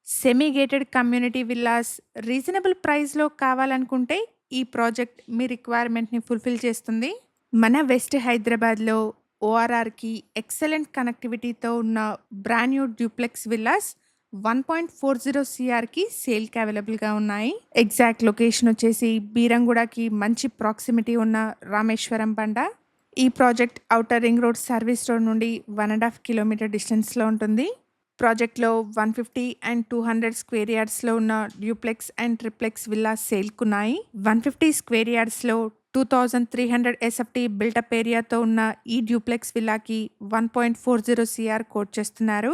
Semi gated community villas reasonable ప్రైస్‌లో కావాలనుకుంటే ఈ ప్రాజెక్ట్ మీ రిక్వైర్మెంట్‌ని ఫుల్‌ఫిల్ చేస్తుంది. మన వెస్ట్ హైదరాబాద్‌లో ఓఆర్ఆర్‌కి ఎక్సలెంట్ కనెక్టివిటీతో ఉన్న బ్రాండ్ న్యూ డ్యూప్లెక్స్ విల్లాస్ 1.40 సీఆర్‌కి సేల్‌కి అవైలబుల్‌గా ఉన్నాయి. ఎగ్జాక్ట్ లొకేషన్ వచ్చేసి బీరంగూడకి మంచి ప్రాక్సిమిటీ ఉన్న రామేశ్వరం బండ. ఈ project outer ring road service road నుండి 1.5 కిలోమీటర్ డిస్టెన్స్‌లో ఉంటుంది. ప్రాజెక్ట్‌లో 150 అండ్ 200 స్క్వేర్ యార్డ్స్‌లో ఉన్న డ్యూప్లెక్స్ అండ్ ట్రిప్లెక్స్ విల్లాస్ సేల్‌కున్నాయి. 150 స్క్వేర్ యార్డ్స్‌లో 2300 ఎస్ఎఫ్టీ బిల్టప్ ఏరియాతో ఉన్న ఈ డ్యూప్లెక్స్ విల్లాకి 1.40 సీఆర్ కోట్ చేస్తున్నారు.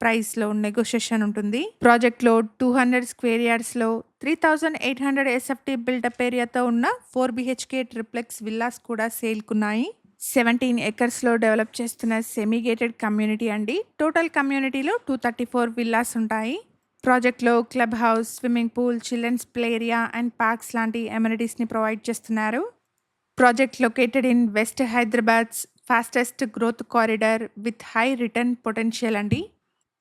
ప్రైస్‌లో నెగోషియేషన్ ఉంటుంది. ప్రాజెక్ట్‌లో 200 స్క్వేర్ యార్డ్స్‌లో 3800 ఎస్ఎఫ్టీ బిల్టప్ ఏరియాతో ఉన్న 4 బీహెచ్కే ట్రిప్లెక్స్ విల్లాస్ కూడా సేల్‌కున్నాయి. 17 ఎకర్స్‌లో డెవలప్ చేస్తున్న సెమీ గేటెడ్ కమ్యూనిటీ అండి. టోటల్ కమ్యూనిటీలో 234 విల్లాస్ ఉంటాయి. ప్రాజెక్ట్‌లో club house, swimming pool, children's play area and parks లాంటి అమెనిటీస్‌ని ప్రొవైడ్ చేస్తున్నారు. Project located in west Hyderabad's fastest growth corridor with high return potential అండి.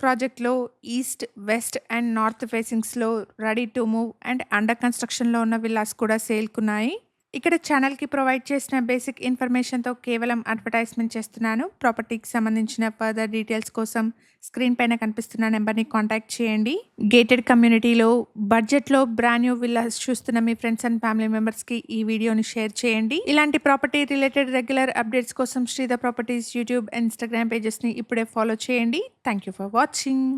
ప్రాజెక్ట్‌లో ఈస్ట్, వెస్ట్ అండ్ నార్త్ ఫేసింగ్స్‌లో ready to move and under కన్‌స్ట్రక్షన్‌లో ఉన్న విల్లాస్ కూడా సేల్‌కున్నాయి. ఇక్కడ ఛానల్‌కి ప్రొవైడ్ చేసిన బేసిక్ ఇన్ఫర్మేషన్‌తో కేవలం అడ్వర్టైజ్‌మెంట్ చేస్తున్నాను. ప్రాపర్టీకి సంబంధించిన ఫర్దర్ డీటెయిల్స్ కోసం స్క్రీన్ పైన కనిపిస్తున్న నెంబర్‌ని కాంటాక్ట్ చేయండి. గేటెడ్ కమ్యూనిటీలో బడ్జెట్‌లో బ్రాండ్ న్యూ విల్లాస్ చూస్తున్న మీ ఫ్రెండ్స్ అండ్ ఫ్యామిలీ మెంబర్స్‌కి ఈ వీడియోని షేర్ చేయండి. ఇలాంటి ప్రాపర్టీ రిలేటెడ్ రెగ్యులర్ అప్డేట్స్ కోసం శ్రీధర్ ప్రాపర్టీస్ యూట్యూబ్, ఇన్‌స్టాగ్రామ్ పేజెస్‌ని ఇప్పుడే ఫాలో చేయండి. Thank you for watching.